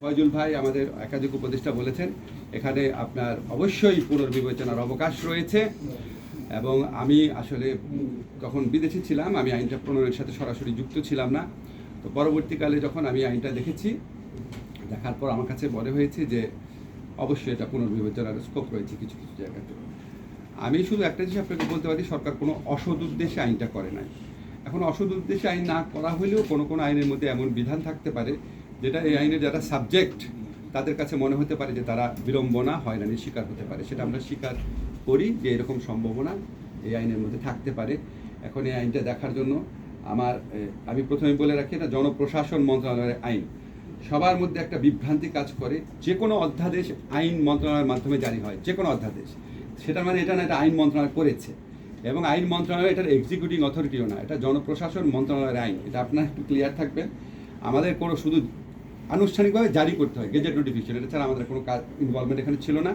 ফয়জুল ভাই আমাদের একাধিক উপদেষ্টা বলেছেন এখানে আপনার অবশ্যই পুনর্বিবেচনার অবকাশ রয়েছে এবং আমি আসলে যখন বিদেশে ছিলাম আমি আইনটা প্রণয়নের সাথে সরাসরি যুক্ত ছিলাম না। তো পরবর্তীকালে যখন আমি আইনটা দেখেছি, দেখার পর আমার কাছে মনে হয়েছে যে অবশ্যই এটা পুনর্বিবেচনার স্কোপ রয়েছে কিছু কিছু জায়গাতে। আমি শুধু একটা জিনিস আপনাকে বলতে পারি, সরকার কোনো অসৎ উদ্দেশ্যে আইনটা করে নাই। এখন অসৎ উদ্দেশ্যে আইন না করা হলেও কোনো কোনো আইনের মধ্যে এমন বিধান থাকতে পারে যেটা এই আইনের যারা সাবজেক্ট তাদের কাছে মনে হতে পারে যে তারা বিড়ম্বনা হয়রানির শিকার হতে পারে। সেটা আমরা স্বীকার করি যে এরকম সম্ভাবনা এই আইনের মধ্যে থাকতে পারে। এখন এই আইনটা দেখার জন্য আমি প্রথমে বলে রাখি, এটা জনপ্রশাসন মন্ত্রণালয়ের আইন। সবার মধ্যে একটা বিভ্রান্তি কাজ করে। যে কোনো অধ্যাদেশ আইন মন্ত্রণালয়ের মাধ্যমে জারি হয়, যে কোনো অধ্যাদেশ। সেটার মানে এটা না এটা আইন মন্ত্রণালয় করেছে, এবং আইন মন্ত্রণালয় এটার এক্সিকিউটিভ অথরিটিও না, এটা জনপ্রশাসন মন্ত্রণালয়ের আইন। এটা আপনারা একটু ক্লিয়ার থাকবেন। আমাদের কোনো শুধু আনুষ্ঠানিকভাবে জারি করতে হয় গেজেট নোটিফিকেশন, এটা ছাড়া আমাদের কোনো কাজ ইনভলভমেন্ট এখানে ছিল না।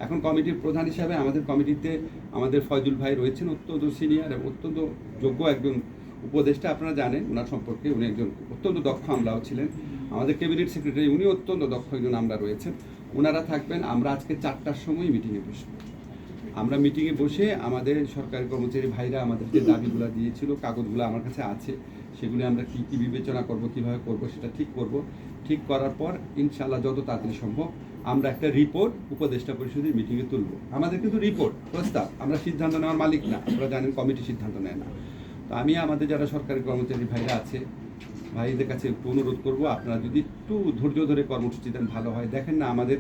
এখন কমিটির প্রধান হিসাবে আমাদের কমিটিতে আমাদের ফয়জুল ভাই রয়েছেন, অত্যন্ত সিনিয়র এবং অত্যন্ত যোগ্য একজন উপদেষ্টা। আপনারা জানেন ওনার সম্পর্কে, উনি একজন অত্যন্ত দক্ষ আমলাও ছিলেন। আমাদের ক্যাবিনেট সেক্রেটারি উনি অত্যন্ত দক্ষ একজন আমলা রয়েছেন, ওনারা থাকবেন। আমরা আজকে 4টার সময় মিটিংয়ে বসবো। আমরা মিটিংয়ে বসে আমাদের সরকারি কর্মচারী ভাইরা আমাদের যে দাবিগুলো দিয়েছিল, কাগজগুলো আমার কাছে আছে, সেগুলি আমরা কী কী বিবেচনা করব, কীভাবে করব সেটা ঠিক করব। ঠিক করার পর ইনশাআল্লাহ যত তাড়াতাড়ি সম্ভব আমরা একটা রিপোর্ট উপদেষ্টা পরিষদের মিটিংয়ে তুলব। আমাদের কিন্তু রিপোর্ট প্রস্তাব, আমরা সিদ্ধান্ত নেওয়ার মালিক না। আপনারা জানেন কমিটি সিদ্ধান্ত নেয় না। তো আমি আমাদের যারা সরকারি কর্মচারী ভাইরা আছে, ভাইদের কাছে একটু অনুরোধ করব, আপনারা যদি একটু ধৈর্য ধরে কর্মসূচি দেন ভালো হয়। দেখেন না, আমাদের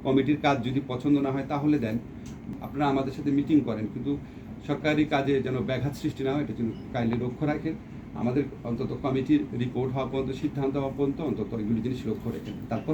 কমিটির কাজ যদি পছন্দ না হয় তাহলে দেন, আপনারা আমাদের সাথে মিটিং করেন, কিন্তু সরকারি কাজে যেন ব্যাঘাত সৃষ্টি না হয় এটা যেন কাইন্ডলি লক্ষ্য রাখেন। আমাদের অন্তত কমিটির রিপোর্ট হওয়া পর্যন্ত, সিদ্ধান্ত হওয়া পর্যন্ত অন্তত এগুলি জিনিস লক্ষ্য রাখেন। তারপর